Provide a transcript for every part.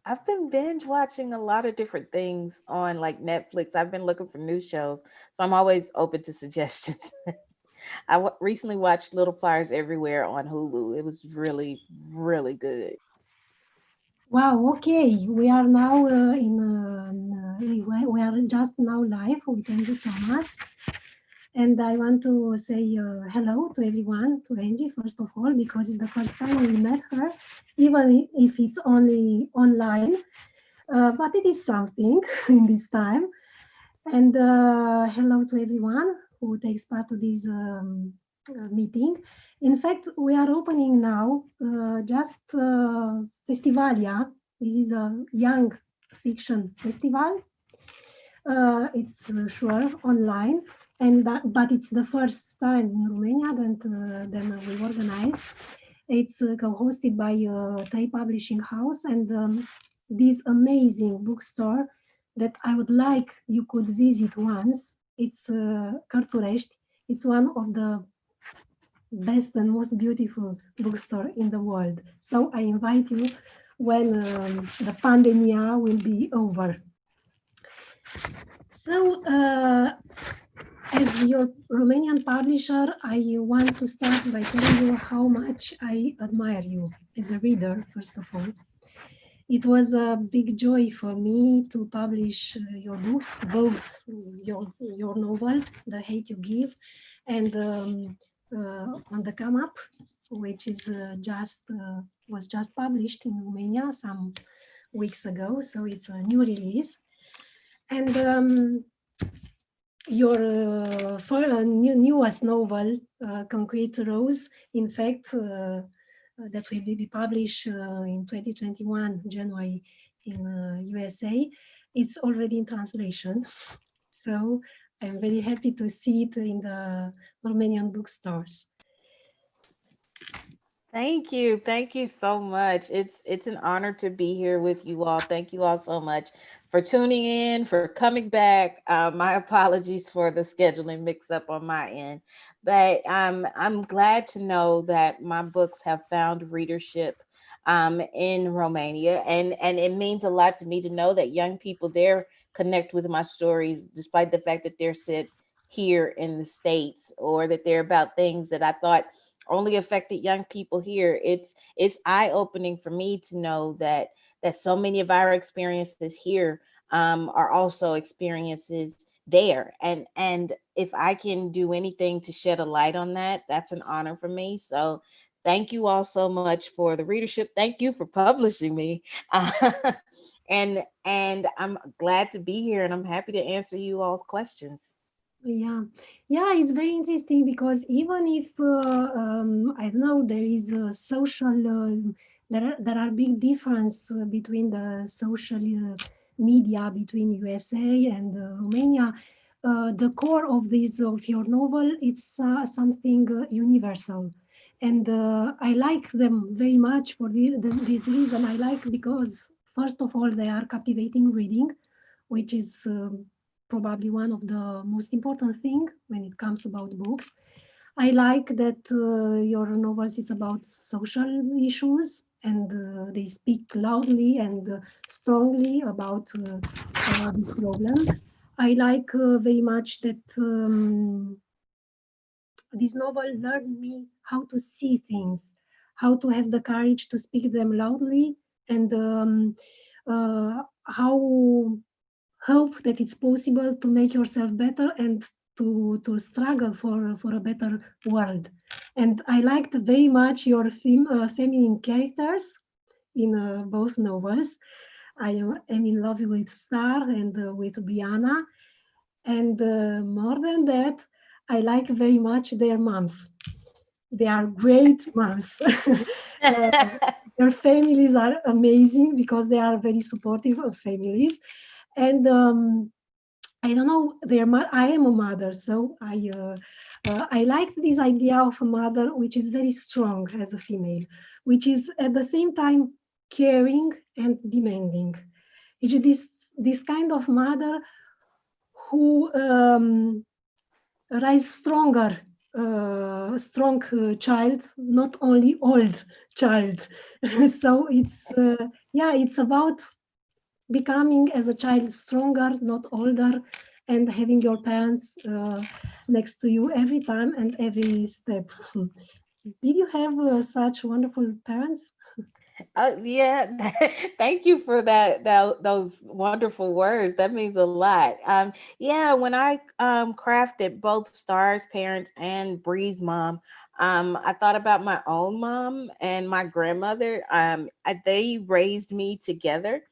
I've been binge watching a lot of different things on like Netflix. I've been looking for new shows, so I'm always open to suggestions. Recently watched Little Fires Everywhere on Hulu. It was really, really good. Wow, okay. We are now we are just now live with Angie Thomas. And I want to say hello to everyone, to Angie, first of all, because it's the first time we met her, even if it's only online. But it is something in this time. And hello to everyone who takes part of this meeting. In fact, we are opening now just Festivalya. This is a young fiction festival. It's sure online, but it's the first time in Romania that we organize. It's co-hosted by Three Publishing House and this amazing bookstore that I would like you could visit once. It's Cărturești. It's one of the best and most beautiful bookstore in the world. So I invite you when the pandemia will be over. So, as your Romanian publisher, I want to start by telling you how much I admire you as a reader, first of all. It was a big joy for me to publish your books, both your novel, The Hate You Give, and On the Come Up, which is was just published in Romania some weeks ago, so it's a new release. And your newest novel, Concrete Rose, in fact, that will be published in 2021, January, in USA, it's already in translation. So I'm very happy to see it in the Romanian bookstores. Thank you. Thank you so much. It's an honor to be here with you all. Thank you all so much for tuning in, for coming back. My apologies for the scheduling mix up on my end, but I'm glad to know that my books have found readership in Romania, and it means a lot to me to know that young people there connect with my stories, despite the fact that they're set here in the States, or that they're about things that I thought only affected young people here. It's eye-opening for me to know that so many of our experiences here are also experiences there, and if I can do anything to shed a light on that, that's an honor for me. So thank you all so much for the readership. Thank you for publishing me. And I'm glad to be here, and I'm happy to answer you all's questions. Yeah, it's very interesting because even if I know there is a social, there are big difference between the social media between USA and Romania. The core of your novel, it's something universal, and I like them very much for this reason. I like because first of all they are captivating reading, which is probably one of the most important thing when it comes about books. I like that your novels is about social issues and they speak loudly and strongly about this problem. I like very much that this novel learned me how to see things, how to have the courage to speak them loudly, and how hope that it's possible to make yourself better and to struggle for a better world. And I liked very much your feminine characters in both novels. I am in love with Star and with Brianna. And more than that, I like very much their moms. They are great moms. Their families are amazing because they are very supportive of families. And I don't know, I am a mother, so I like this idea of a mother which is very strong as a female, which is at the same time caring and demanding. It's this kind of mother who rise stronger, strong child, not only old child. So it's about becoming as a child stronger, not older, and having your parents next to you every time and every step. Did you have such wonderful parents? Yeah, thank you for those wonderful words. That means a lot. Yeah, when I crafted both Star's parents and Bree's mom, I thought about my own mom and my grandmother. They raised me together,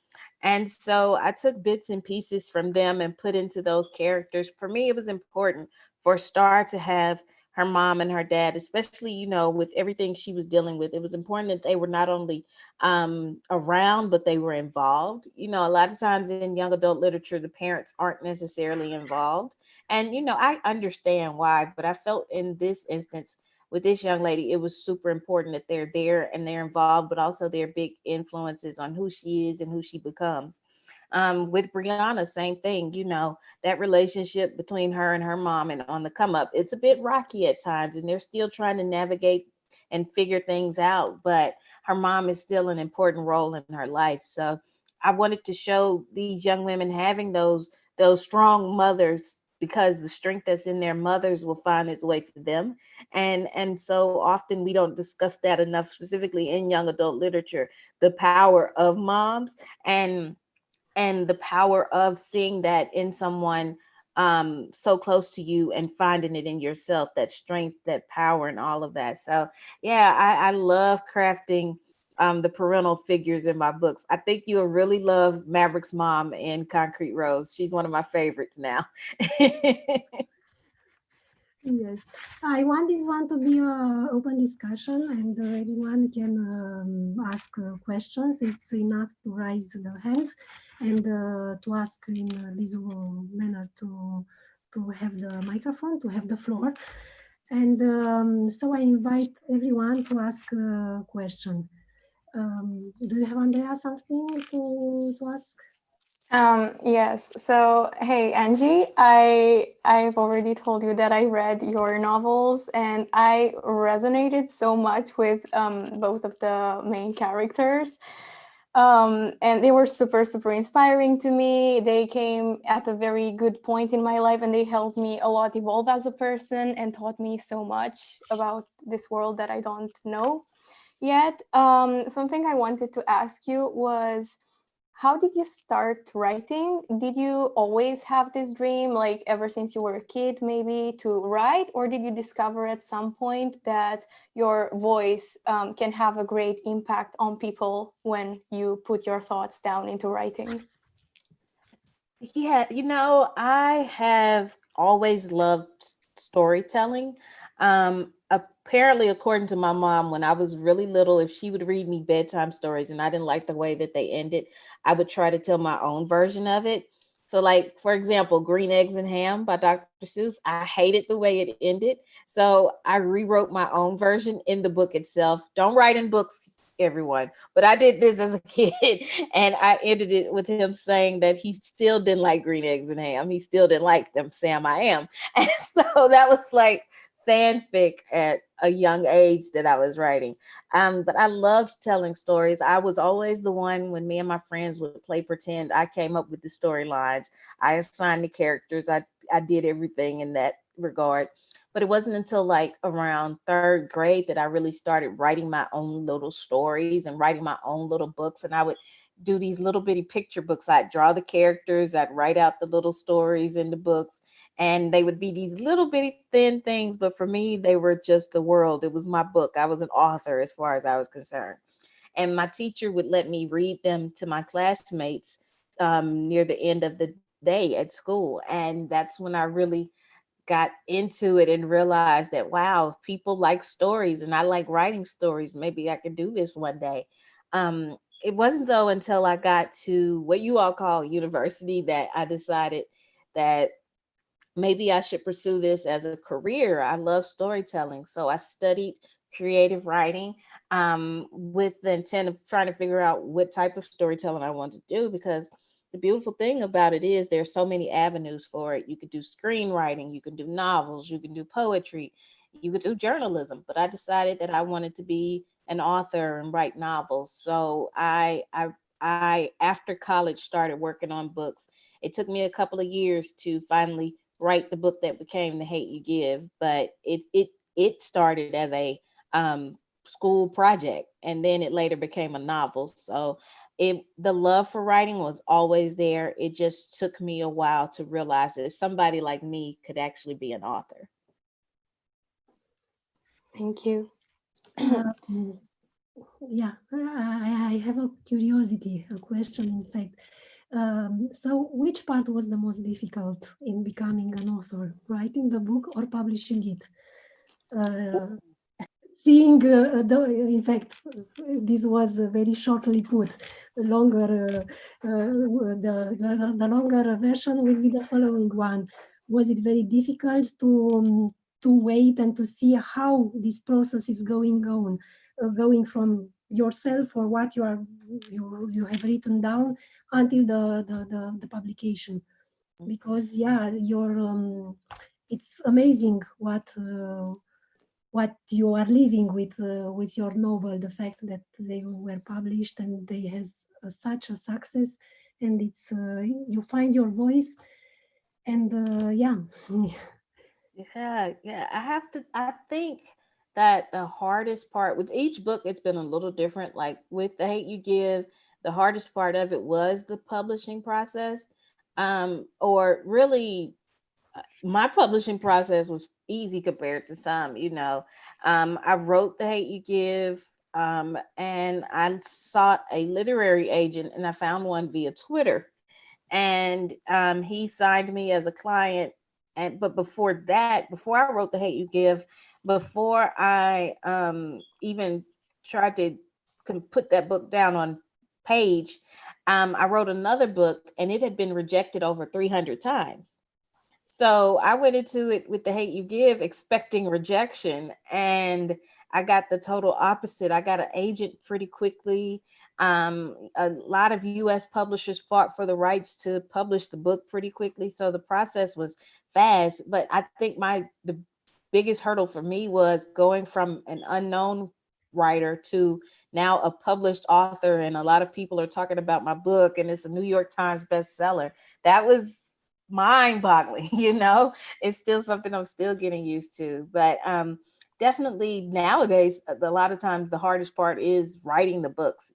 and so I took bits and pieces from them and put into those characters. For me, it was important for Star to have her mom and her dad, especially, with everything she was dealing with. It was important that they were not only around, but they were involved. A lot of times in young adult literature, the parents aren't necessarily involved. And, I understand why, but I felt in this instance with this young lady, it was super important that they're there and they're involved, but also they're big influences on who she is and who she becomes. With Brianna, same thing, that relationship between her and her mom and on the come up, it's a bit rocky at times, and they're still trying to navigate and figure things out. But her mom is still an important role in her life. So I wanted to show these young women having those strong mothers, because the strength that's in their mothers will find its way to them. And so often we don't discuss that enough, specifically in young adult literature, the power of moms, and the power of seeing that in someone so close to you and finding it in yourself, that strength, that power, and all of that. So yeah, I love crafting the parental figures in my books. I think you'll really love Maverick's mom in Concrete Rose. She's one of my favorites now. Yes, I want this one to be an open discussion, and everyone can ask questions. It's enough to raise the hands and to ask in this manner to have the microphone, to have the floor. And so I invite everyone to ask a question. Do you have, Andrea, something to ask? Yes. So, hey, Angie, I've already told you that I read your novels, and I resonated so much with both of the main characters. And they were super, super inspiring to me. They came at a very good point in my life, and they helped me a lot evolve as a person and taught me so much about this world that I don't know yet. Something I wanted to ask you was, how did you start writing? Did you always have this dream, like ever since you were a kid, maybe to write? Or did you discover at some point that your voice can have a great impact on people when you put your thoughts down into writing? Yeah, I have always loved storytelling. Apparently, according to my mom, when I was really little, if she would read me bedtime stories and I didn't like the way that they ended, I would try to tell my own version of it. So, like, for example, Green Eggs and Ham by Dr. Seuss, I hated the way it ended. So I rewrote my own version in the book itself. Don't write in books, everyone. But I did this as a kid, and I ended it with him saying that he still didn't like green eggs and ham. He still didn't like them, Sam I am. And so that was like fanfic at a young age that I was writing. But I loved telling stories. I was always the one, when me and my friends would play pretend, I came up with the storylines. I assigned the characters. I did everything in that regard. But it wasn't until like around third grade that I really started writing my own little stories and writing my own little books. And I would do these little bitty picture books. I'd draw the characters, I'd write out the little stories in the books, and they would be these little bitty thin things. But for me, they were just the world. It was my book. I was an author as far as I was concerned. And my teacher would let me read them to my classmates near the end of the day at school. And that's when I really got into it and realized that, wow, people like stories and I like writing stories. Maybe I could do this one day. It wasn't though until I got to what you all call university that I decided that maybe I should pursue this as a career. I love storytelling. So I studied creative writing with the intent of trying to figure out what type of storytelling I want to do, because the beautiful thing about it is there's so many avenues for it. You could do screenwriting, you can do novels, you can do poetry, you could do journalism. But I decided that I wanted to be an author and write novels. So I I, after college, started working on books. It took me a couple of years to finally write the book that became The Hate You Give, but it started as a school project, and then it later became a novel. So the love for writing was always there. It just took me a while to realize that somebody like me could actually be an author. Thank you. Yeah, I have a curiosity, a question, in fact. So which part was the most difficult in becoming an author, writing the book or publishing it? Seeing, in fact, this was very shortly put. The longer version will be the following one. Was it very difficult to wait and to see how this process is going on, going from yourself or what you have written down until the publication? Because it's amazing what you are living with your novel, the fact that they were published and they has such a success, and it's you find your voice, and Yeah. I think that the hardest part with each book, it's been a little different. Like with The Hate You Give, the hardest part of it was the publishing process. Or really, my publishing process was easy compared to some, I wrote The Hate You Give, and I sought a literary agent, and I found one via Twitter, and he signed me as a client. But before that, before I wrote The Hate You Give, before I even tried to put that book down on page, I wrote another book, and it had been rejected over 300 times. So I went into it with The Hate You Give expecting rejection, and I got the total opposite. I got an agent pretty quickly. A lot of US publishers fought for the rights to publish the book pretty quickly. So the process was fast. But I think the biggest hurdle for me was going from an unknown writer to now a published author. And a lot of people are talking about my book, and it's a New York Times bestseller. That was mind-boggling. It's still something I'm still getting used to. But definitely nowadays, a lot of times the hardest part is writing the books.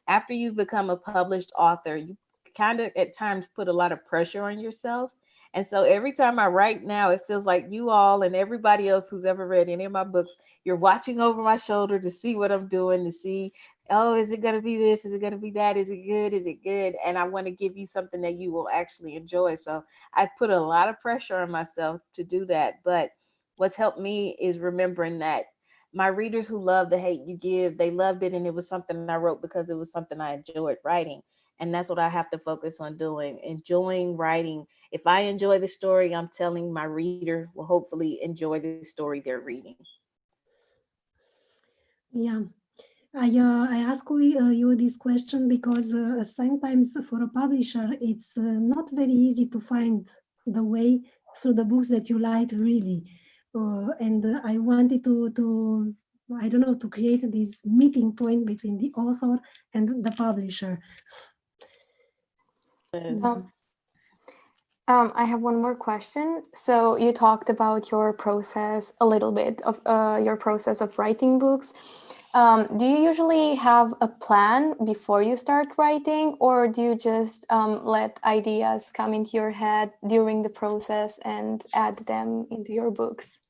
After you become a published author, you kind of at times put a lot of pressure on yourself. And so every time I write now, it feels like you all and everybody else who's ever read any of my books, you're watching over my shoulder to see what I'm doing, to see, oh, is it going to be this? Is it going to be that? Is it good? Is it good? And I want to give you something that you will actually enjoy. So I put a lot of pressure on myself to do that. But what's helped me is remembering that my readers who love The Hate You Give, they loved it. And it was something I wrote because it was something I enjoyed writing. And that's what I have to focus on doing, enjoying writing. If I enjoy the story I'm telling, my reader will hopefully enjoy the story they're reading. Yeah. I ask you this question because sometimes for a publisher, it's not very easy to find the way through the books that you like really. And I wanted to, I don't know, to create this meeting point between the author and the publisher. I have one more question. So you talked about your process a little bit of your process of writing books. Do you usually have a plan before you start writing, or do you just let ideas come into your head during the process and add them into your books?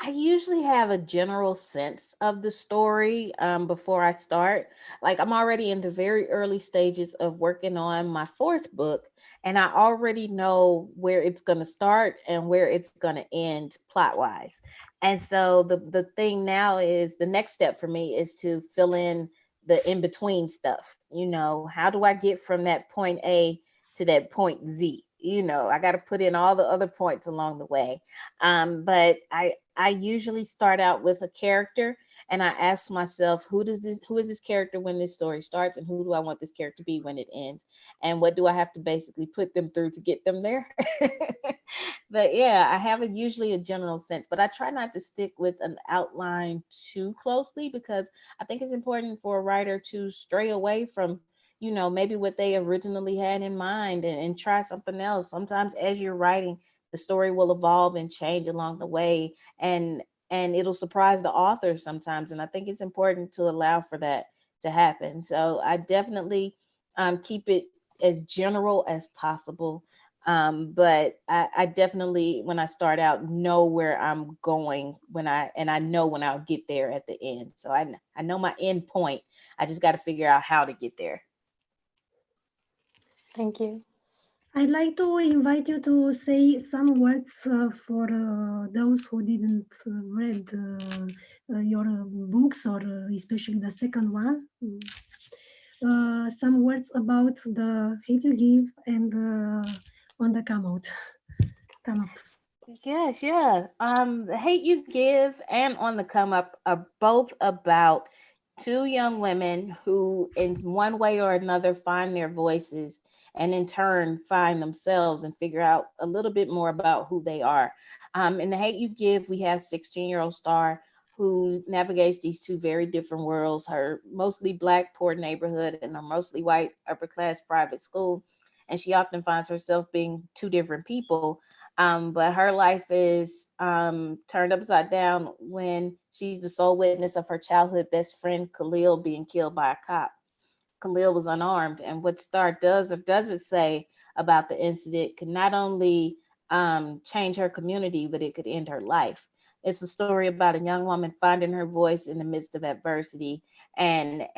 I usually have a general sense of the story before I start. Like I'm already in the very early stages of working on my fourth book, and I already know where it's going to start and where it's going to end plot-wise. And so the thing now is the next step for me is to fill in the in-between stuff. How do I get from that point A to that point Z? I got to put in all the other points along the way. But I usually start out with a character, and I ask myself, who is this character when this story starts, and who do I want this character to be when it ends, and what do I have to basically put them through to get them there? But yeah, I have usually a general sense, but I try not to stick with an outline too closely, because I think it's important for a writer to stray away from, maybe what they originally had in mind, and try something else. Sometimes as you're writing, the story will evolve and change along the way, and it'll surprise the author sometimes. And I think it's important to allow for that to happen. So I definitely keep it as general as possible. But I definitely, when I start out, know where I'm going and I know when I'll get there at the end. So I know my end point. I just got to figure out how to get there. Thank you. I'd like to invite you to say some words for those who didn't read your books, or especially the second one. Some words about the Hate You Give and On the Come Up. Yes, yeah. The Hate You Give and On the Come Up are both about two young women who, in one way or another, find their voices, and in turn find themselves and figure out a little bit more about who they are. In The Hate You Give, we have 16-year-old Star, who navigates these two very different worlds, her mostly Black poor neighborhood and her mostly white upper class private school. And she often finds herself being two different people. But her life is turned upside down when she's the sole witness of her childhood best friend, Khalil, being killed by a cop. Khalil was unarmed, and what Star does or doesn't say about the incident could not only change her community, but it could end her life. It's a story about a young woman finding her voice in the midst of adversity, and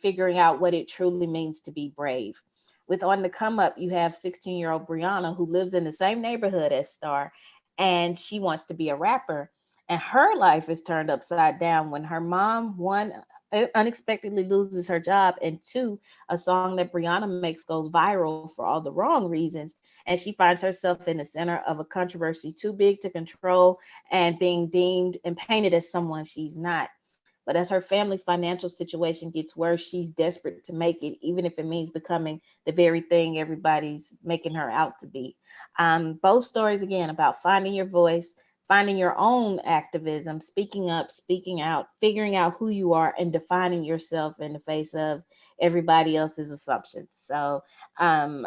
figuring out what it truly means to be brave. With On the Come Up, you have 16-year-old Brianna, who lives in the same neighborhood as Star, and she wants to be a rapper. And her life is turned upside down when her mom, one, unexpectedly loses her job, and two, a song that Brianna makes goes viral for all the wrong reasons, and she finds herself in the center of a controversy too big to control, and being deemed and painted as someone she's not. But as her family's financial situation gets worse, she's desperate to make it, even if it means becoming the very thing everybody's making her out to be. Both stories, again, about finding your voice, finding your own activism, speaking up, speaking out, figuring out who you are, and defining yourself in the face of everybody else's assumptions. So I'm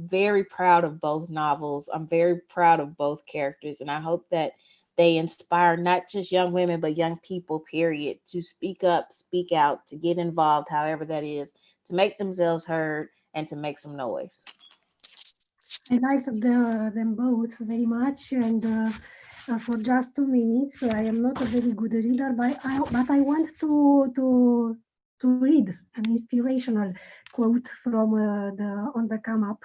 very proud of both novels. I'm very proud of both characters, and I hope that they inspire not just young women, but young people, period, to speak up, speak out, to get involved, however that is, to make themselves heard and to make some noise. I like them both very much, and for just 2 minutes, I am not a very good reader, but I want to read an inspirational quote from the On the Come Up.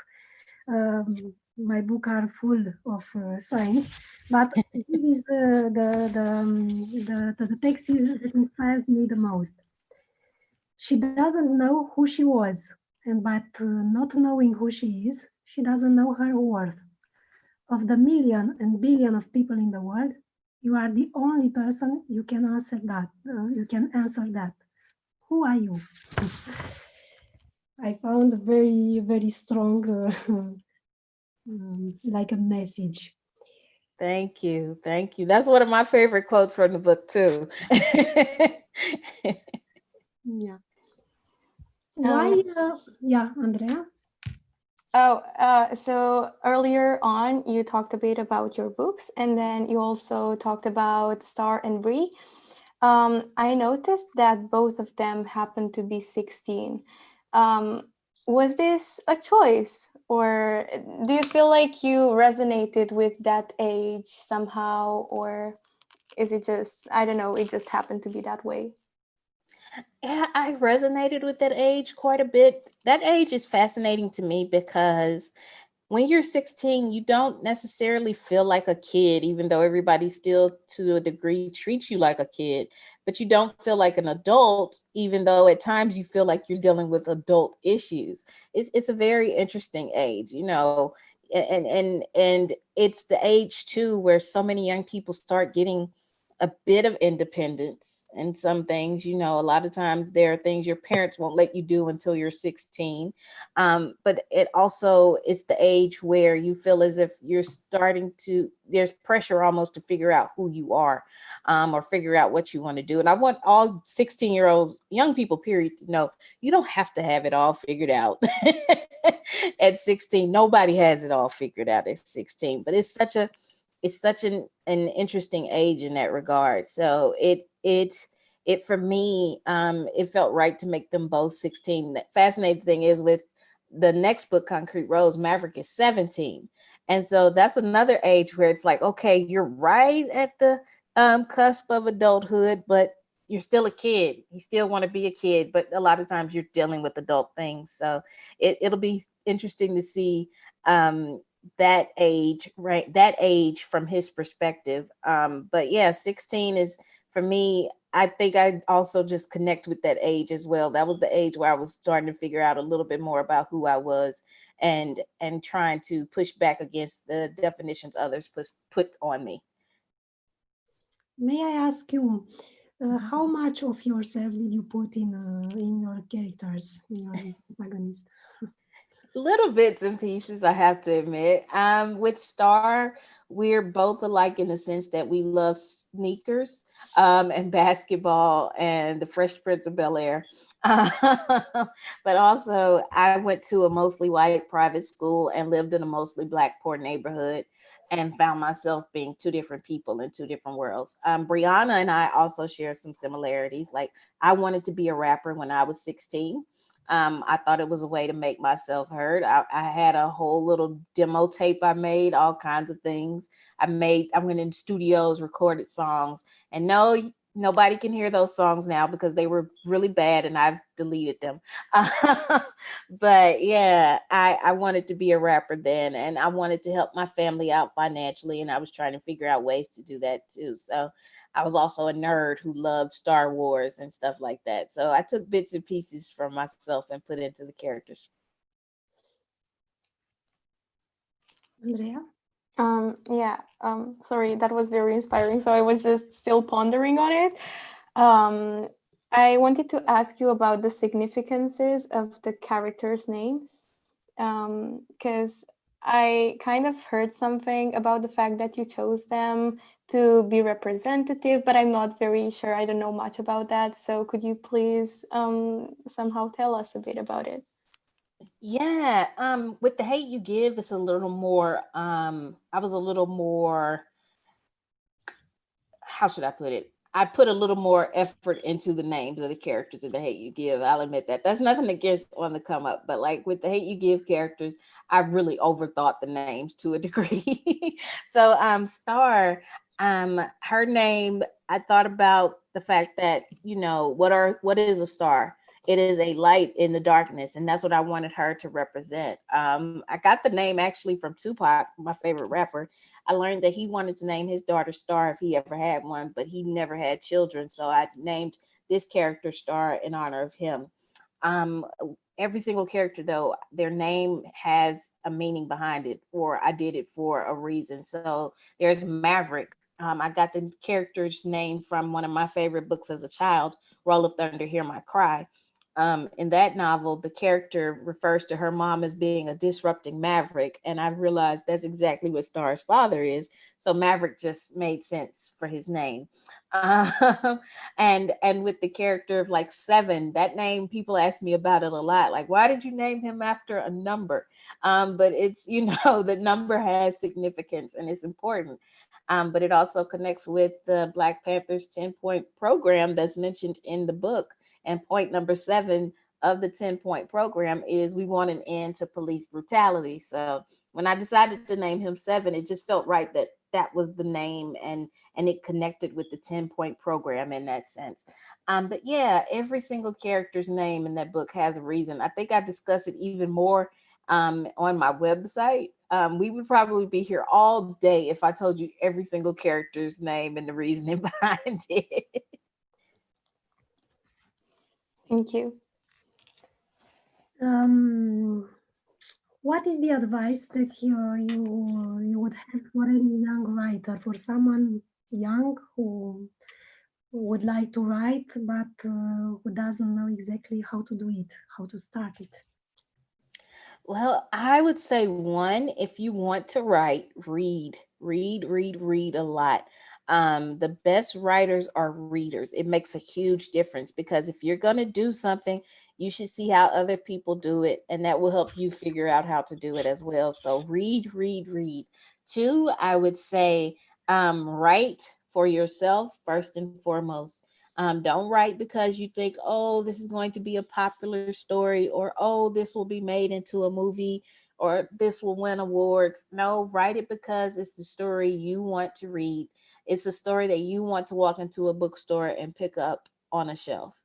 My book are full of science, but this is the text that inspires me the most. She doesn't know who she was, and but not knowing who she is, she doesn't know her worth. Of the million and billion of people in the world, you are the only person you can answer that. Who are you? I found very, very strong, like a message. Thank you. Thank you. That's one of my favorite quotes from the book too. Yeah. Why? Yeah, Andrea? So earlier on, you talked a bit about your books, and then you also talked about Star and Bree. I noticed that both of them happened to be 16. Was this a choice, or do you feel like you resonated with that age somehow, or is it just, I don't know, it just happened to be that way? Yeah, I resonated with that age quite a bit. That age is fascinating to me because when you're 16, you don't necessarily feel like a kid, even though everybody still to a degree treats you like a kid, but you don't feel like an adult, even though at times you feel like you're dealing with adult issues. It's a very interesting age, and it's the age too where so many young people start getting a bit of independence in some things. You know, a lot of times there are things your parents won't let you do until you're 16. But it also is the age where you feel as if you're starting to, there's pressure almost to figure out who you are, or figure out what you want to do. And I want all 16-year-olds, young people, period, to know you don't have to have it all figured out at 16. Nobody has it all figured out at 16, but it's such an interesting age in that regard. So it for me, it felt right to make them both 16. The fascinating thing is with the next book, Concrete Rose, Maverick is 17. And so that's another age where it's like, okay, you're right at the cusp of adulthood, but you're still a kid. You still want to be a kid, but a lot of times you're dealing with adult things. So it'll be interesting to see that age, right? That age from his perspective. But yeah, 16 is, for me, I think I also just connect with that age as well. That was the age where I was starting to figure out a little bit more about who I was, and trying to push back against the definitions others put on me. May I ask you, how much of yourself did you put in your characters, in your protagonist? Little bits and pieces, I have to admit. With Star, we're both alike in the sense that we love sneakers, and basketball and the Fresh Prince of Bel-Air. But also, I went to a mostly white private school and lived in a mostly Black poor neighborhood, and found myself being two different people in two different worlds. Brianna and I also share some similarities. Like, I wanted to be a rapper when I was 16. I thought it was a way to make myself heard. I had a whole little demo tape I made, all kinds of things. I went in studios, recorded songs, and no, nobody can hear those songs now because they were really bad and I've deleted them. But yeah, I wanted to be a rapper then, and I wanted to help my family out financially, and I was trying to figure out ways to do that too. So I was also a nerd who loved Star Wars and stuff like that. So I took bits and pieces from myself and put into the characters. Andrea? Sorry, that was very inspiring. So I was just still pondering on it. I wanted to ask you about the significances of the characters' names, because I kind of heard something about the fact that you chose them to be representative, but I'm not very sure. I don't know much about that. So could you please somehow tell us a bit about it? Yeah, with The Hate You Give, it's a little more, I was a little more, how should I put it? I put a little more effort into the names of the characters in The Hate You Give. I'll admit that. That's nothing against On the Come Up, but like with The Hate You Give characters, I really overthought the names to a degree. So Star, her name, I thought about the fact that, you know, what is a star? It is a light in the darkness, and that's what I wanted her to represent. I got the name actually from Tupac, my favorite rapper. I learned that he wanted to name his daughter Star if he ever had one, but he never had children. So I named this character Star in honor of him. Um, every single character, though, their name has a meaning behind it, or I did it for a reason. So there's Maverick. I got the character's name from one of my favorite books as a child, Roll of Thunder, Hear My Cry. In that novel, the character refers to her mom as being a disrupting maverick, and I realized that's exactly what Star's father is. So Maverick just made sense for his name. And with the character of like Seven, that name, people ask me about it a lot. Like, why did you name him after a number? But it's, you know, the number has significance and it's important. But it also connects with the Black Panthers 10-point program that's mentioned in the book. And point number 7 of the 10-point program is we want an end to police brutality. So when I decided to name him 7, it just felt right that that was the name, and it connected with the 10-point program in that sense. But yeah, every single character's name in that book has a reason. I think I discuss it even more on my website. We would probably be here all day if I told you every single character's name and the reasoning behind it. Thank you. What is the advice that you would have for any young writer, for someone young who would like to write, but who doesn't know exactly how to do it, how to start it? Well, I would say one, if you want to write, read a lot. The best writers are readers. It makes a huge difference because if you're going to do something, you should see how other people do it, and that will help you figure out how to do it as well. So read. Two, I would say write for yourself first and foremost. Don't write because you think, oh, this is going to be a popular story, or oh, this will be made into a movie, or this will win awards. No, write it because it's the story you want to read. It's a story that you want to walk into a bookstore and pick up on a shelf.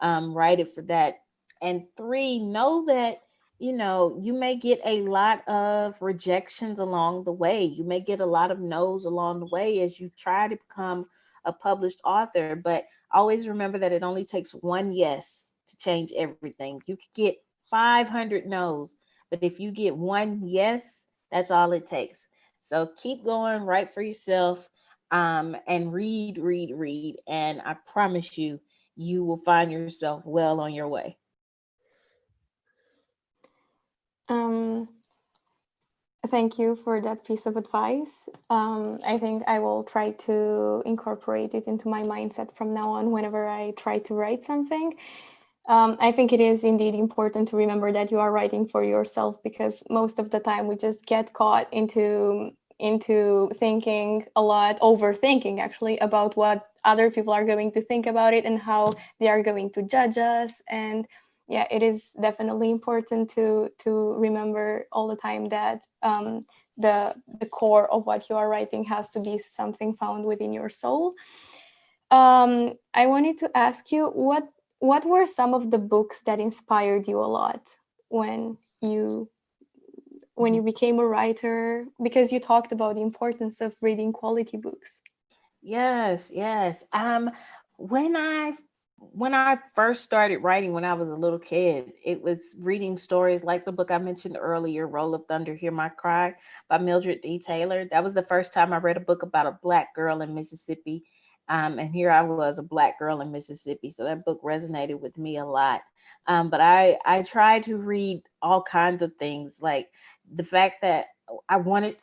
Write it for that. And three, know that you may get a lot of rejections along the way. You may get a lot of no's along the way as you try to become a published author, but always remember that it only takes one yes to change everything. You could get 500 no's, but if you get one yes, that's all it takes. So keep going, write for yourself, and read. And I promise you, you will find yourself well on your way. Thank you for that piece of advice. I think I will try to incorporate it into my mindset from now on whenever I try to write something. I think it is indeed important to remember that you are writing for yourself, because most of the time we just get caught into thinking a lot, overthinking actually, about what other people are going to think about it and how they are going to judge us. And yeah, it is definitely important to remember all the time that the core of what you are writing has to be something found within your soul. I wanted to ask you, what were some of the books that inspired you a lot when you became a writer? Because you talked about the importance of reading quality books. Yes. When I when I first started writing when I was a little kid, it was reading stories like the book I mentioned earlier, Roll of Thunder, Hear My Cry by Mildred D. Taylor. That was the first time I read a book about a Black girl in Mississippi. And here I was, a Black girl in Mississippi. So that book resonated with me a lot. But I tried to read all kinds of things, like the fact that I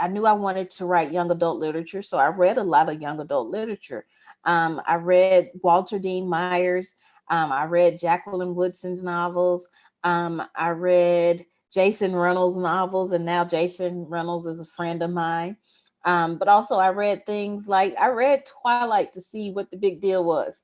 knew I wanted to write young adult literature. So I read a lot of young adult literature. I read Walter Dean Myers. I read Jacqueline Woodson's novels. I read Jason Reynolds' novels, and now Jason Reynolds is a friend of mine. But also I read things like I read Twilight to see what the big deal was.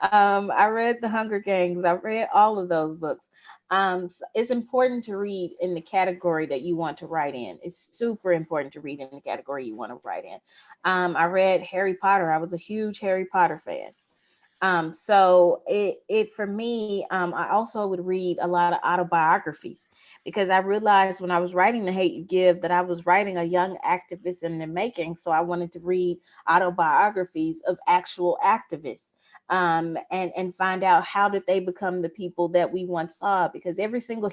I read The Hunger Games. I read all of those books. So it's important to read in the category that you want to write in. It's super important to read in the category you want to write in. I read Harry Potter. I was a huge Harry Potter fan. So it for me, I also would read a lot of autobiographies because I realized when I was writing The Hate You Give that I was writing a young activist in the making. So I wanted to read autobiographies of actual activists, and find out how did they become the people that we once saw, because every single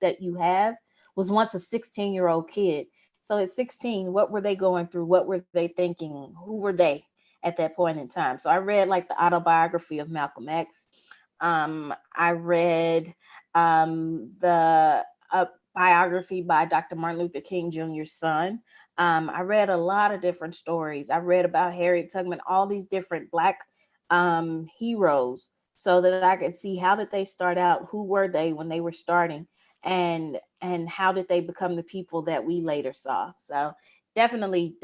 that you have was once a 16-year-old kid. So at 16, what were they going through? What were they thinking? Who were they at that point in time? So I read like the autobiography of Malcolm X. I read the biography by Dr. Martin Luther King Jr.'s son. I read a lot of different stories. I read about Harriet Tubman, all these different Black heroes, so that I could see how did they start out, who were they when they were starting, and how did they become the people that we later saw. So definitely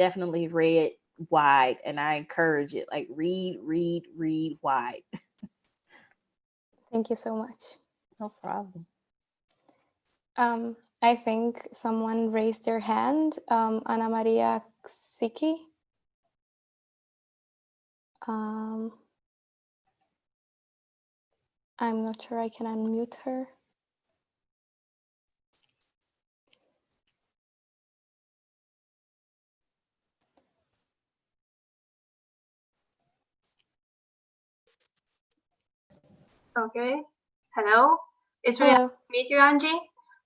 read wide, and I encourage it. Like read wide. Thank you so much. No problem. I think someone raised their hand. Ana Maria Siki. I'm not sure I can unmute her. Okay. Hello. It's really nice to meet you, Angie.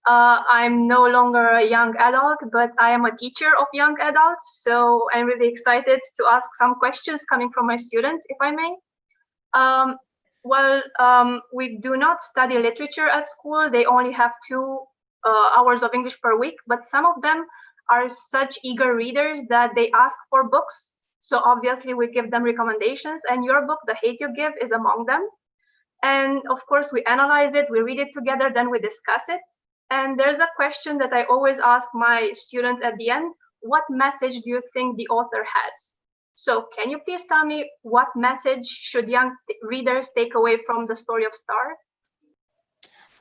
I'm no longer a young adult, but I am a teacher of young adults. So I'm really excited to ask some questions coming from my students, if I may. We do not study literature at school. They only have 2 hours of English per week, but some of them are such eager readers that they ask for books. So obviously we give them recommendations, and your book, The Hate You Give, is among them. And of course, we analyze it, we read it together, then we discuss it. And there's a question that I always ask my students at the end: what message do you think the author has? So can you please tell me what message should young readers take away from the story of Star?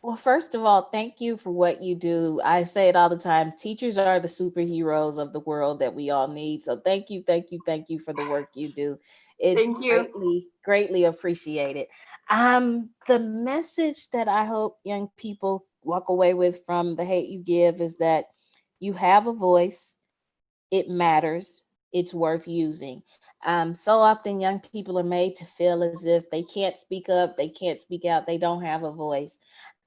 Well, first of all, thank you for what you do. I say it all the time. Teachers are the superheroes of the world that we all need. So thank you, thank you, thank you for the work you do. It's Thank you. greatly appreciated. The message that I hope young people walk away with from The Hate You Give is that you have a voice, it matters, it's worth using. So often young people are made to feel as if they can't speak up, they can't speak out, they don't have a voice.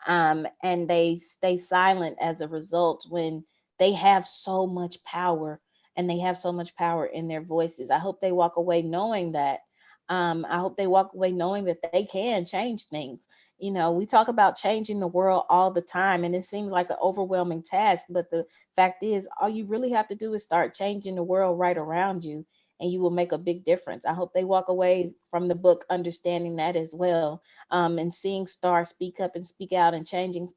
And they stay silent as a result when they have so much power, and they have so much power in their voices. I hope they walk away knowing that. I hope they walk away knowing that they can change things. You know, we talk about changing the world all the time, and it seems like an overwhelming task, but the fact is, all you really have to do is start changing the world right around you, and you will make a big difference. I hope they walk away from the book understanding that as well, and seeing Star speak up and speak out and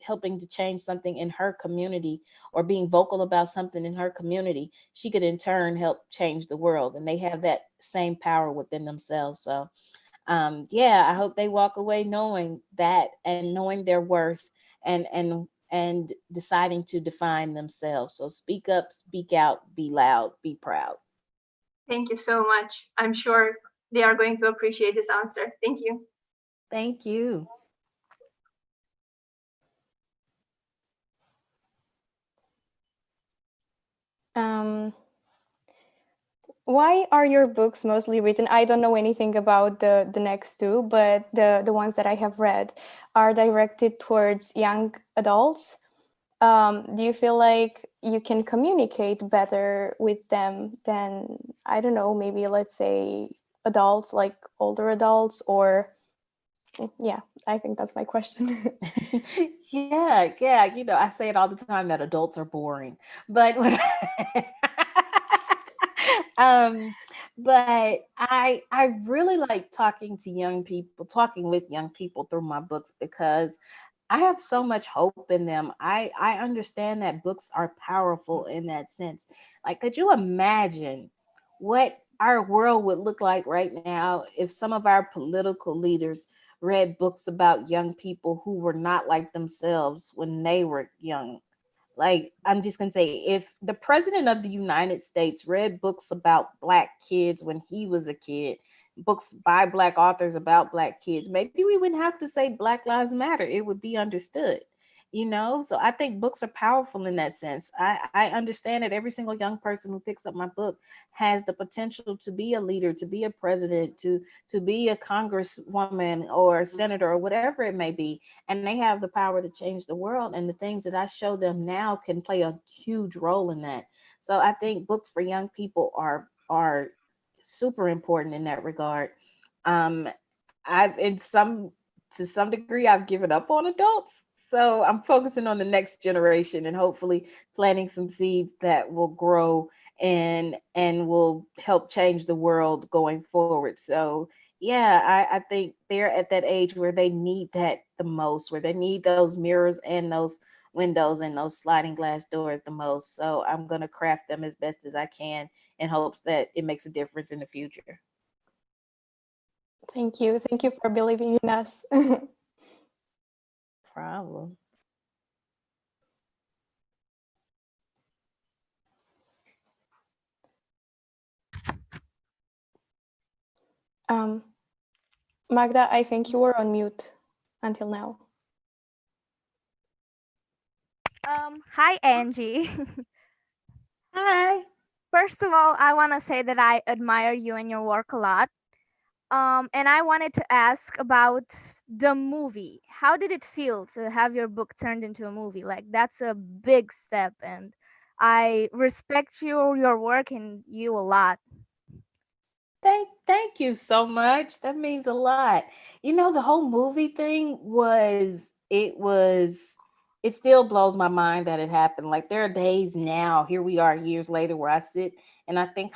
helping to change something in her community, or being vocal about something in her community. She could in turn help change the world, and they have that same power within themselves. So yeah, I hope they walk away knowing that, and knowing their worth, and deciding to define themselves. So speak up, speak out, be loud, be proud. Thank you so much. I'm sure they are going to appreciate this answer. Thank you. Thank you. Why are your books mostly written? I don't know anything about the next two, but the ones that I have read are directed towards young adults. Do you feel like you can communicate better with them than, I don't know, maybe let's say adults, like older adults? Or yeah, I think that's my question. Yeah. You know, I say it all the time that adults are boring, but but I really like talking with young people through my books, because I have so much hope in them. I understand that books are powerful in that sense. Like, could you imagine what our world would look like right now if some of our political leaders read books about young people who were not like themselves when they were young? Like, I'm just gonna say, if the president of the United States read books about Black kids when he was a kid, books by Black authors about Black kids, maybe we wouldn't have to say Black Lives Matter. It would be understood, you know? So I think books are powerful in that sense. I understand that every single young person who picks up my book has the potential to be a leader, to be a president, to be a congresswoman or a senator or whatever it may be, and they have the power to change the world, and the things that I show them now can play a huge role in that. So I think books for young people are super important in that regard. I've to some degree I've given up on adults, so I'm focusing on the next generation, and hopefully planting some seeds that will grow and will help change the world going forward. So yeah, I think they're at that age where they need that the most, where they need those mirrors and those windows and those sliding glass doors the most. So I'm going to craft them as best as I can in hopes that it makes a difference in the future. Thank you. Thank you for believing in us. Problem. Magda, I think you were on mute until now. Hi, Angie. Hi. First of all, I want to say that I admire you and your work a lot. And I wanted to ask about the movie. How did it feel to have your book turned into a movie? Like, that's a big step, and I respect your work and you a lot. Thank you so much. That means a lot. You know, the whole movie thing it still blows my mind that it happened. Like there are days now, here we are years later, where I sit and I think,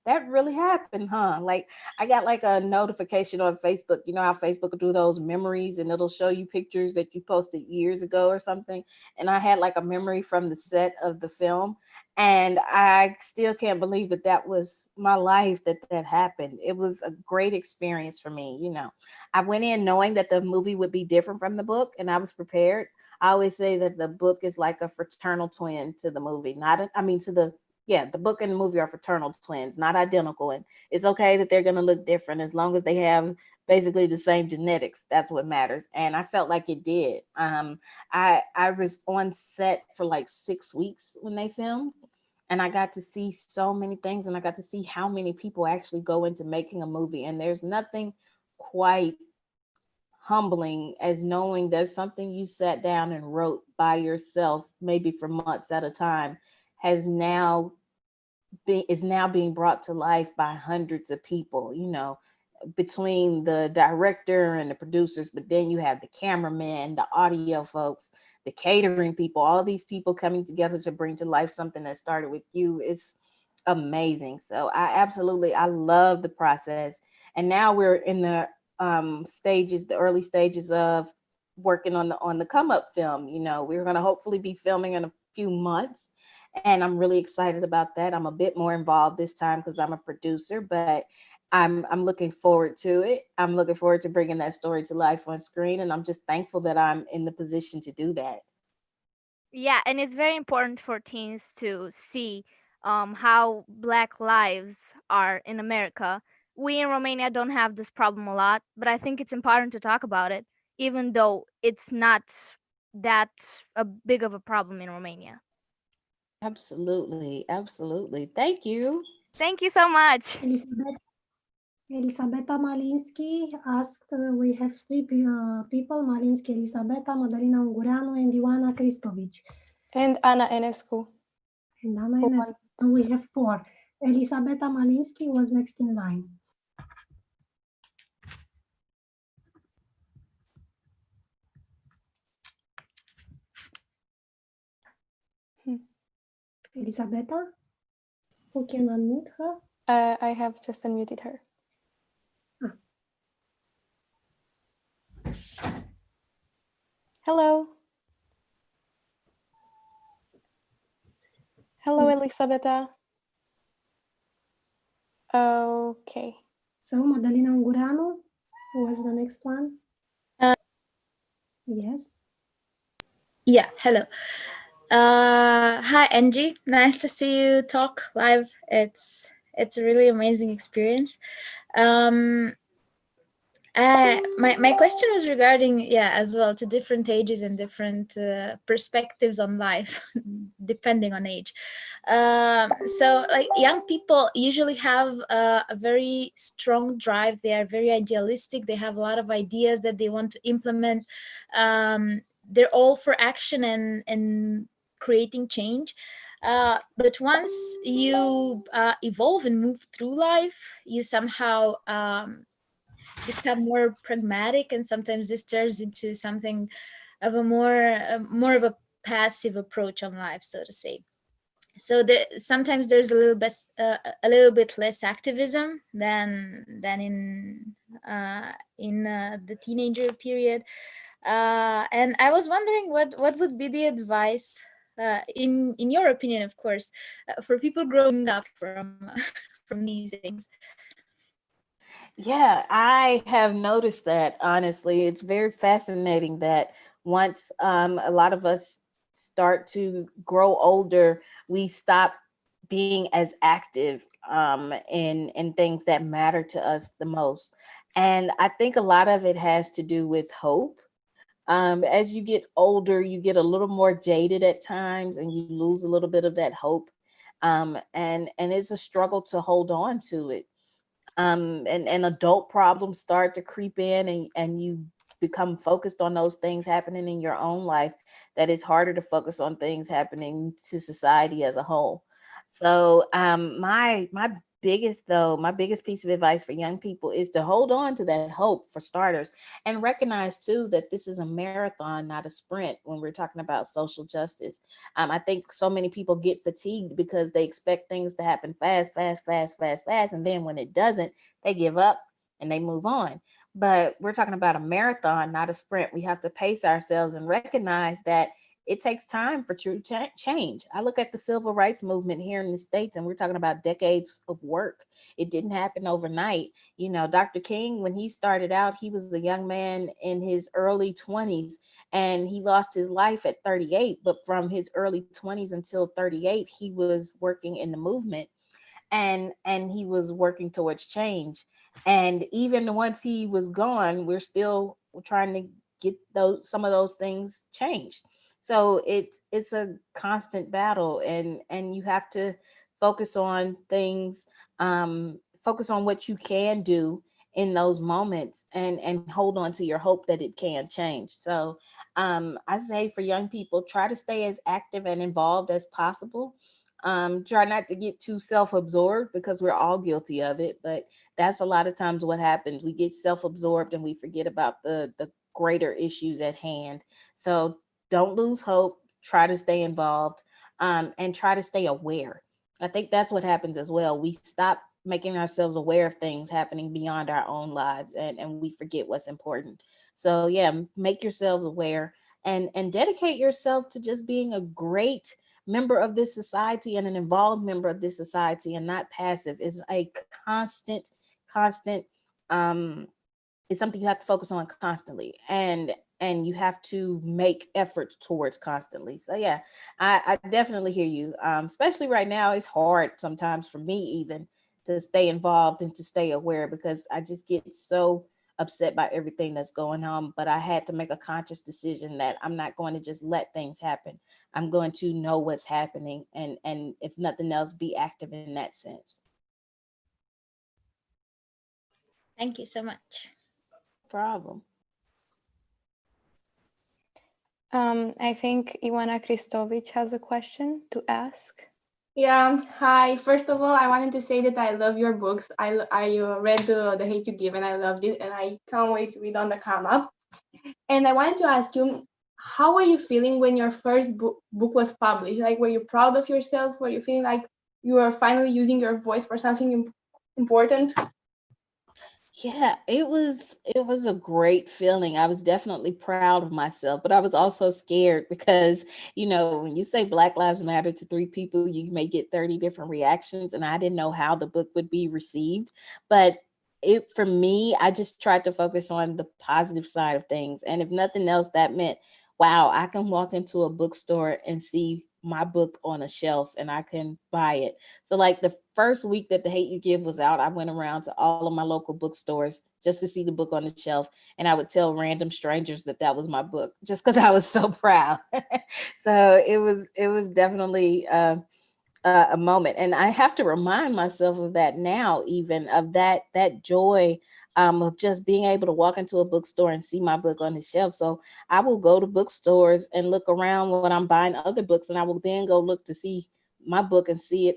that really happened, huh? Like I got like a notification on Facebook. You know how Facebook will do those memories and it'll show you pictures that you posted years ago or something. And I had like a memory from the set of the film, and I still can't believe that that was my life, that that happened. It was a great experience for me. You know, I went in knowing that the movie would be different from the book, and I was prepared. I always say that the book is like a fraternal twin to the movie, not I mean to the yeah, the book and the movie are fraternal twins, not identical. And it's okay that they're going to look different as long as they have basically the same genetics. That's what matters. And I felt like it did. I was on set for like 6 weeks when they filmed, and I got to see so many things, and I got to see how many people actually go into making a movie. And there's nothing quite humbling as knowing that something you sat down and wrote by yourself, maybe for months at a time, has now is now being brought to life by hundreds of people, you know, between the director and the producers, but then you have the cameraman, the audio folks, the catering people, all these people coming together to bring to life something that started with you. Is amazing. So I love the process. And now we're in the stages, the early stages of working on the come up film. You know, we're going to hopefully be filming in a few months, and I'm really excited about that. I'm a bit more involved this time because I'm a producer, but I'm looking forward to it. I'm looking forward to bringing that story to life on screen, and I'm just thankful that I'm in the position to do that. Yeah, and it's very important for teens to see how Black lives are in America. We in Romania don't have this problem a lot, but I think it's important to talk about it, even though it's not that a big of a problem in Romania. Absolutely, absolutely. Thank you. Thank you so much. Elisabeta Malinsky asked, we have three people, Malinsky Elisabeta, Madalina Ungureanu, and Ioana Kristovic. And Anna Enescu. And Anna Enescu. So we have four. Elisabeta Malinsky was next in line. Elisabeta, who can unmute her? I have just unmuted her. Hello. Hello, Elisabeta. Okay. So Madalina Ungureanu, who was the next one? Yes. Yeah, hello. Hi, Angie. Nice to see you talk live. It's a really amazing experience. My question was regarding, as well, to different ages and different perspectives on life, depending on age. So like young people usually have a very strong drive. They are very idealistic. They have a lot of ideas that they want to implement. They're all for action and creating change. But once you evolve and move through life, you somehow become more pragmatic, and sometimes this turns into something of a more of a passive approach on life, so to say. So sometimes there's a little bit less activism than in the teenager period, and I was wondering what would be the advice, in your opinion, of course, for people growing up from from these things. Yeah, I have noticed that, honestly. It's very fascinating that once a lot of us start to grow older, we stop being as active in things that matter to us the most. And I think a lot of it has to do with hope. As you get older, you get a little more jaded at times, and you lose a little bit of that hope. And it's a struggle to hold on to it. and adult problems start to creep in, and you become focused on those things happening in your own life, that it's harder to focus on things happening to society as a whole. So my biggest piece of advice for young people is to hold on to that hope, for starters, and recognize too that this is a marathon, not a sprint, when we're talking about social justice. I think so many people get fatigued because they expect things to happen fast, fast, fast, fast, fast, and then when it doesn't, they give up and they move on. But we're talking about a marathon, not a sprint. We have to pace ourselves and recognize that it takes time for true change. I look at the civil rights movement here in the States, and we're talking about decades of work. It didn't happen overnight. You know, Dr. King, when he started out, he was a young man in his early 20s, and he lost his life at 38. But from his early 20s until 38, he was working in the movement, and he was working towards change. And even once he was gone, we're still trying to get some of those things changed. So it's a constant battle, and you have to focus on things, focus on what you can do in those moments, and hold on to your hope that it can change. So I say for young people, try to stay as active and involved as possible. Try not to get too self-absorbed, because we're all guilty of it, but that's a lot of times what happens. We get self-absorbed and we forget about the greater issues at hand. So don't lose hope. Try to stay involved, and try to stay aware. I think that's what happens as well. We stop making ourselves aware of things happening beyond our own lives, and we forget what's important. So yeah, make yourselves aware, and dedicate yourself to just being a great member of this society and an involved member of this society, and not passive. Is a constant it's something you have to focus on constantly, and you have to make efforts towards constantly. So yeah, I definitely hear you. Especially right now, it's hard sometimes for me even to stay involved and to stay aware, because I just get so upset by everything that's going on. But I had to make a conscious decision that I'm not going to just let things happen. I'm going to know what's happening, and if nothing else, be active in that sense. Thank you so much. Problem. I think Ivana Kristovic has a question to ask. Yeah, hi. First of all, I wanted to say that I love your books. I read the Hate You Give, and I loved it, and I can't wait to read on the come up. And I wanted to ask you, how were you feeling when your first book was published? Like, were you proud of yourself? Were you feeling like you were finally using your voice for something important? Yeah, it was a great feeling. I was definitely proud of myself, but I was also scared because, when you say Black Lives Matter to three people, you may get 30 different reactions, and I didn't know how the book would be received. But for me, I just tried to focus on the positive side of things. And if nothing else, that meant, wow, I can walk into a bookstore and see my book on a shelf and I can buy it. So like the first week that The Hate You Give was out, I went around to all of my local bookstores just to see the book on the shelf. And I would tell random strangers that was my book, just because I was so proud. So it was definitely a moment. And I have to remind myself of that now, even of that joy of just being able to walk into a bookstore and see my book on the shelf. So I will go to bookstores and look around when I'm buying other books, and I will then go look to see my books and see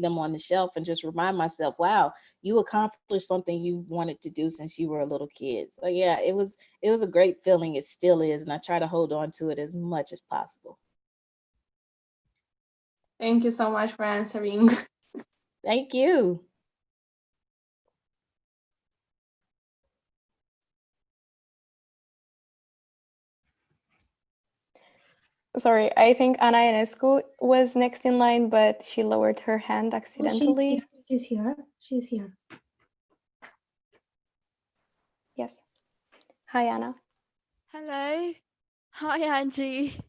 them on the shelf, and just remind myself, wow, you accomplished something you wanted to do since you were a little kid. So yeah, it was a great feeling. It still is, and I try to hold on to it as much as possible. Thank you so much for answering. Thank you. Sorry, I think Ana Ionescu was next in line, but she lowered her hand Oh, accidentally. she's here. She's here. Yes. Hi, Anna. Hello. Hi, Angie.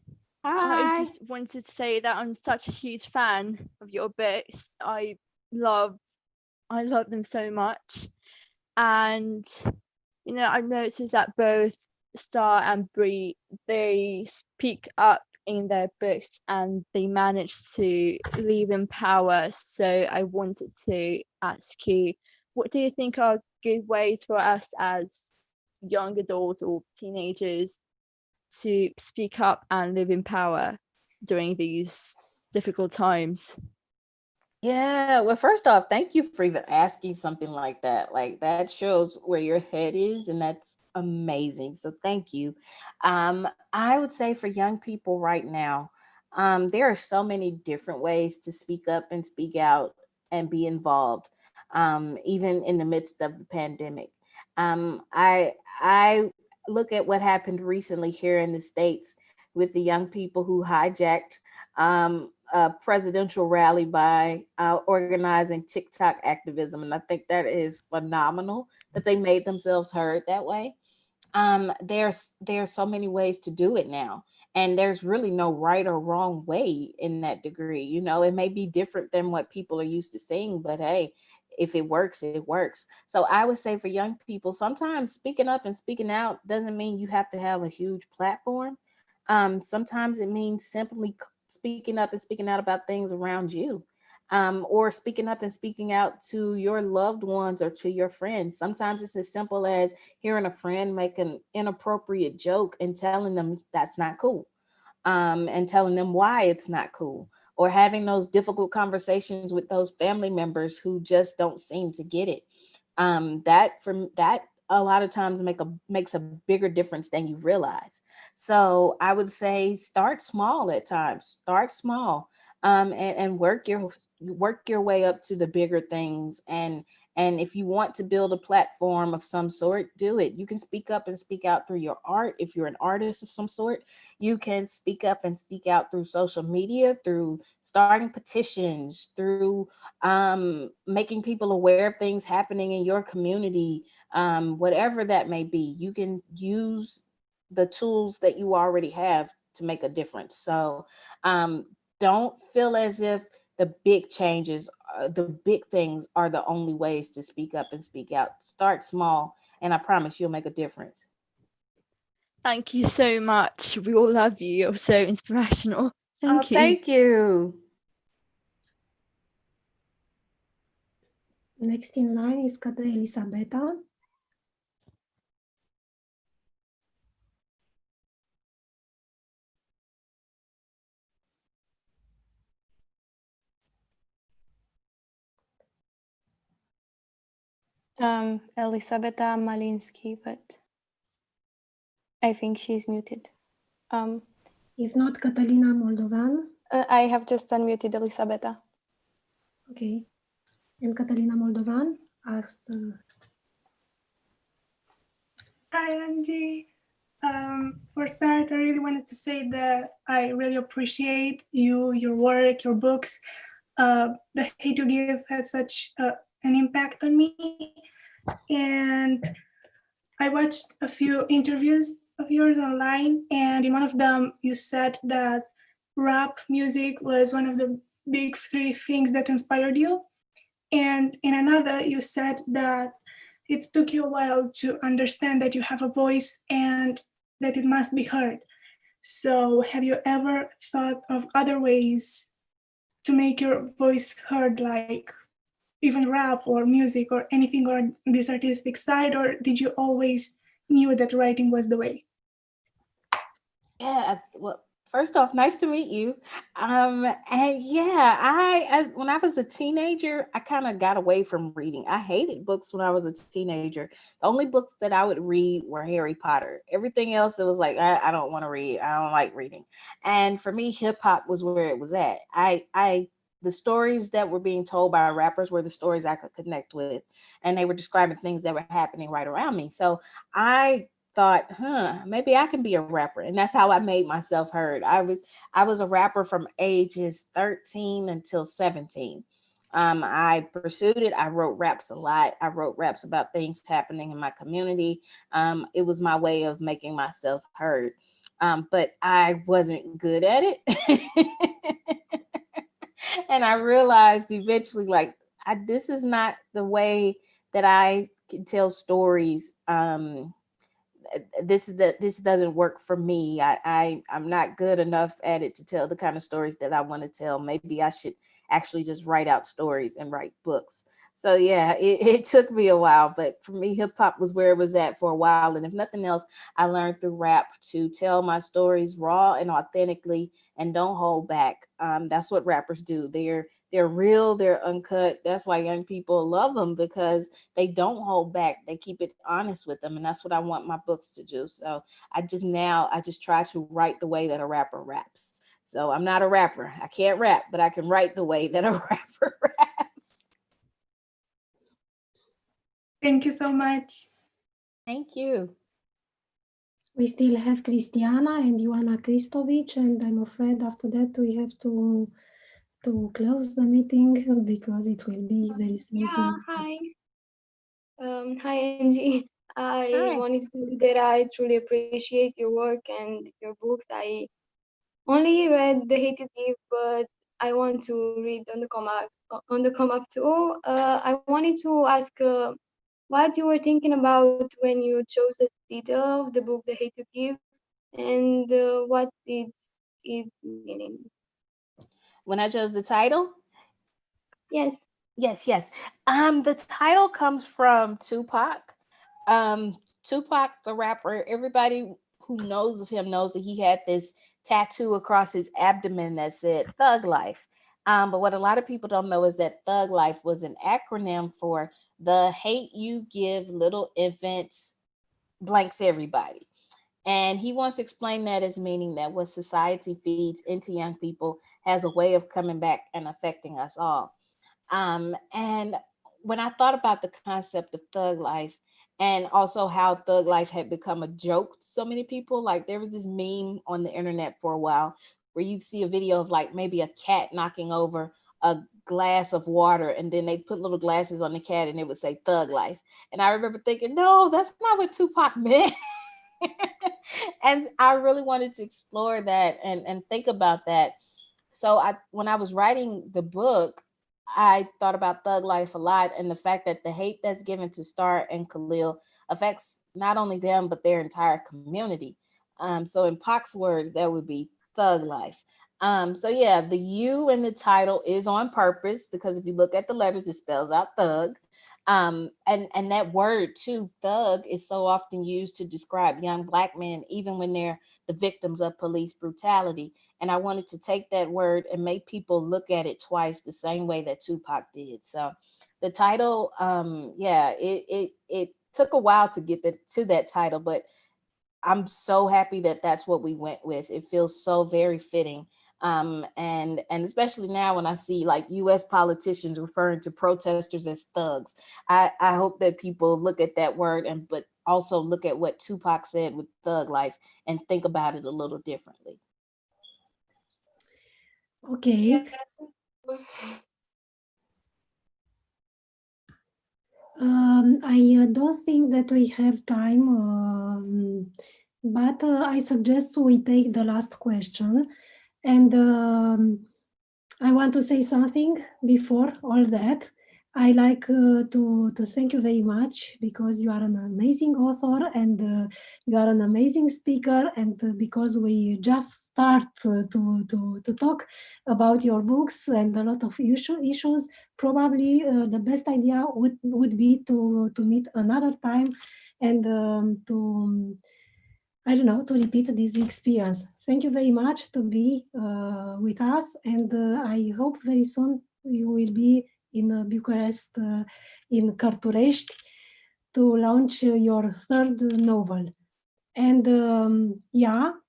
Hi. I just wanted to say that I'm such a huge fan of your books. I love them so much. And, I've noticed that both Star and Bree, they speak up in their books and they manage to live in power. So I wanted to ask you, what do you think are good ways for us as young adults or teenagers to speak up and live in power during these difficult times? Yeah, well, first off, thank you for even asking something like that. Like that shows where your head is, and that's amazing. So thank you. I would say for young people right now, there are so many different ways to speak up and speak out and be involved, even in the midst of the pandemic. I look at what happened recently here in the States with the young people who hijacked a presidential rally by organizing TikTok activism. And I think that is phenomenal that they made themselves heard that way. There's so many ways to do it now. And there's really no right or wrong way in that degree. You know, it may be different than what people are used to seeing, but hey, if it works, it works. So I would say for young people, sometimes speaking up and speaking out doesn't mean you have to have a huge platform. Sometimes it means simply speaking up and speaking out about things around you, or speaking up and speaking out to your loved ones or to your friends. Sometimes it's as simple as hearing a friend make an inappropriate joke and telling them that's not cool, and telling them why it's not cool, or having those difficult conversations with those family members who just don't seem to get it. That a lot of times makes a bigger difference than you realize. So I would say start small at times. Start small, and work your way up to the bigger things. And if you want to build a platform of some sort, do it. You can speak up and speak out through your art. If you're an artist of some sort, you can speak up and speak out through social media, through starting petitions, through making people aware of things happening in your community, whatever that may be. You can use the tools that you already have to make a difference. So don't feel as if the big changes, the big things are the only ways to speak up and speak out. Start small, and I promise you'll make a difference. Thank you so much. We all love you. You're so inspirational. Thank you. Thank you. Next in line is Către Elisabeta. Elisabeta Malinsky, but I think she's muted. If not, Catalina Moldovan. I have just unmuted Elisabeta. Okay. And Catalina Moldovan asked. Hi, Angie. For start, I really wanted to say that I really appreciate you, your work, your books. The Hate You Give had such an impact on me. And I watched a few interviews of yours online, and in one of them you said that rap music was one of the big 3 things that inspired you. And in another, you said that it took you a while to understand that you have a voice and that it must be heard. So have you ever thought of other ways to make your voice heard, like even rap or music or anything on this artistic side, or did you always knew that writing was the way? Yeah, well, first off, nice to meet you. And yeah, when I was a teenager, I kind of got away from reading. I hated books when I was a teenager. The only books that I would read were Harry Potter. Everything else, it was like, I don't want to read. I don't like reading. And for me, hip hop was where it was at. The stories that were being told by rappers were the stories I could connect with, and they were describing things that were happening right around me. So I thought, maybe I can be a rapper. And that's how I made myself heard. I was a rapper from ages 13 until 17. I pursued it. I wrote raps a lot. I wrote raps about things happening in my community. It was my way of making myself heard. But I wasn't good at it. And I realized eventually, like, this is not the way that I can tell stories. This doesn't work for me. I'm not good enough at it to tell the kind of stories that I want to tell. Maybe I should actually just write out stories and write books. So yeah, it took me a while, but for me, hip hop was where it was at for a while. And if nothing else, I learned through rap to tell my stories raw and authentically and don't hold back. That's what rappers do. They're real, they're uncut. That's why young people love them, because they don't hold back. They keep it honest with them. And that's what I want my books to do. So I just try to write the way that a rapper raps. So I'm not a rapper. I can't rap, but I can write the way that a rapper raps. Thank you so much. Thank you. We still have Christiana and Ioana Kristovic, and I'm afraid after that we have to close the meeting because it will be very soon. Yeah, hi. Hi, Angie. I Hi. wanted to say that I truly appreciate your work and your books. I only read The Hate You Give, but I want to read on the come up too. I wanted to ask what you were thinking about when you chose the title of the book, The Hate You Give, and what did it mean? When I chose the title? Yes. Yes. The title comes from Tupac. Tupac, the rapper, everybody who knows of him knows that he had this tattoo across his abdomen that said Thug Life. But what a lot of people don't know is that Thug Life was an acronym for the hate you give little infants blanks everybody. And he once explained that as meaning that what society feeds into young people has a way of coming back and affecting us all. And when I thought about the concept of thug life and also how thug life had become a joke to so many people, like there was this meme on the internet for a while where you'd see a video of like maybe a cat knocking over a glass of water, and then they put little glasses on the cat and it would say thug life. And I remember thinking, no, that's not what Tupac meant. And I really wanted to explore that and think about that. So when I was writing the book, I thought about thug life a lot, and the fact that the hate that's given to Star and Khalil affects not only them but their entire community. So in Pac's words, that would be thug life. So yeah, the U in the title is on purpose because if you look at the letters, it spells out thug. And that word too, thug, is so often used to describe young Black men, even when they're the victims of police brutality. And I wanted to take that word and make people look at it twice, the same way that Tupac did. So the title, it took a while to get to that title, but I'm so happy that that's what we went with. It feels so very fitting. And especially now when I see like US politicians referring to protesters as thugs, I hope that people look at that word but also look at what Tupac said with thug life and think about it a little differently. Okay. I don't think that we have time, but I suggest we take the last question. And I want to say something before all that. I like to thank you very much because you are an amazing author and you are an amazing speaker, and because we just start to talk about your books and a lot of issues, probably the best idea would be to meet another time and to to repeat this experience. Thank you very much to be with us, and I hope very soon you will be in Bucharest, in Cărturești, to launch your third novel. And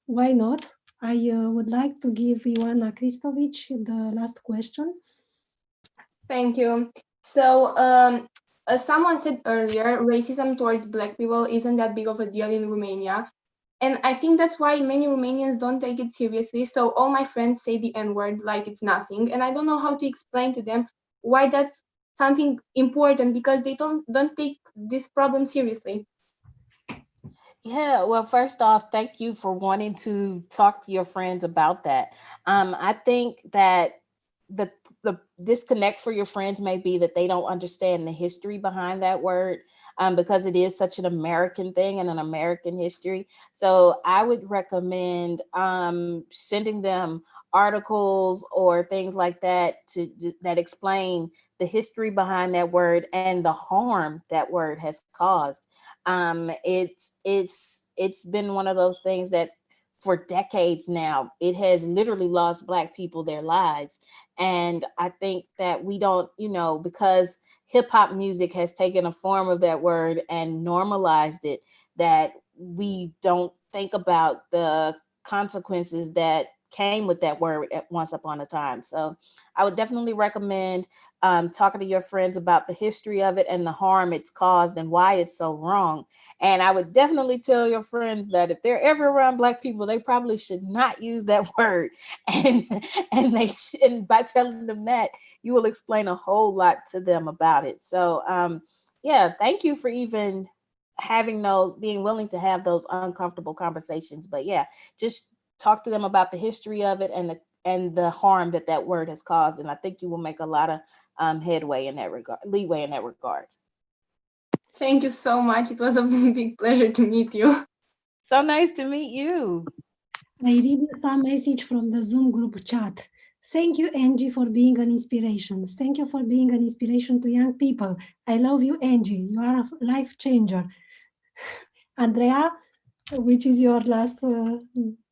why not? I would like to give Ioana Kristovic the last question. Thank you. So, as someone said earlier, racism towards Black people isn't that big of a deal in Romania. And I think that's why many Romanians don't take it seriously. So all my friends say the N-word like it's nothing. And I don't know how to explain to them why that's something important, because they don't take this problem seriously. Yeah, well, first off, thank you for wanting to talk to your friends about that. I think that the disconnect for your friends may be that they don't understand the history behind that word. because it is such an American thing and an American history. So I would recommend sending them articles or things like that that explain the history behind that word and the harm that word has caused. It's been one of those things that for decades now, it has literally lost Black people their lives. And I think that we don't, because hip hop music has taken a form of that word and normalized it, that we don't think about the consequences that came with that word at once upon a time. So I would definitely recommend talking to your friends about the history of it and the harm it's caused and why it's so wrong. And I would definitely tell your friends that if they're ever around Black people, they probably should not use that word. And by telling them that, you will explain a whole lot to them about it. So yeah, thank you for even being willing to have those uncomfortable conversations. But yeah, just talk to them about the history of it and the harm that word has caused. And I think you will make a lot of leeway in that regard. Thank you so much. It was a big pleasure to meet you. So nice to meet you. I read some message from the Zoom group chat. Thank you, Angie, for being an inspiration. Thank you for being an inspiration to young people. I love you, Angie. You are a life changer. Andrea, which is your last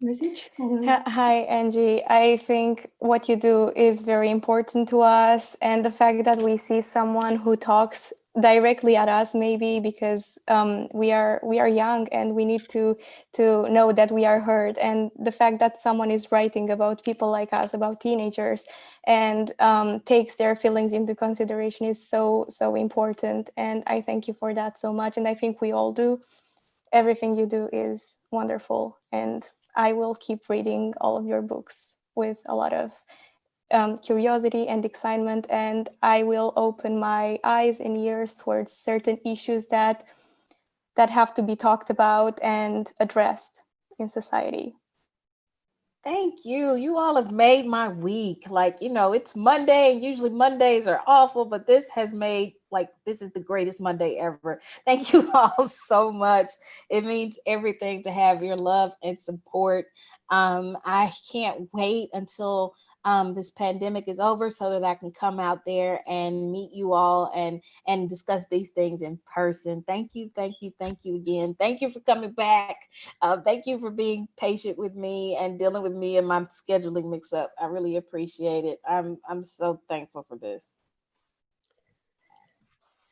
message? Hi, Angie. I think what you do is very important to us. And the fact that we see someone who talks directly at us, maybe because we are young and we need to know that we are heard. And the fact that someone is writing about people like us, about teenagers, and takes their feelings into consideration is so important. And I thank you for that so much. And I think we all do. Everything you do is wonderful, and I will keep reading all of your books with a lot of curiosity and excitement, and I will open my eyes and ears towards certain issues that have to be talked about and addressed in society. Thank you. You all have made my week. It's Monday, and usually Mondays are awful, but this has made this is the greatest Monday ever. Thank you all so much. It means everything to have your love and support. I can't wait until this pandemic is over so that I can come out there and meet you all and discuss these things in person. Thank you again. Thank you for coming back. Thank you for being patient with me and dealing with me and my scheduling mix up. I really appreciate it. I'm so thankful for this.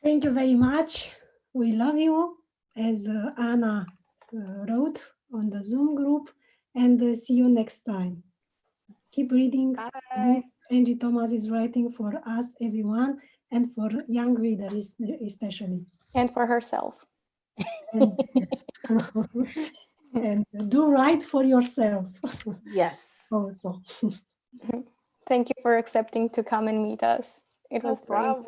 Thank you very much. We love you, as Anna wrote on the Zoom group, and see you next time. Keep reading. Bye. Angie Thomas is writing for us, everyone, and for young readers especially. And for herself. And do write for yourself. Yes. Also. Thank you for accepting to come and meet us. It was No problem.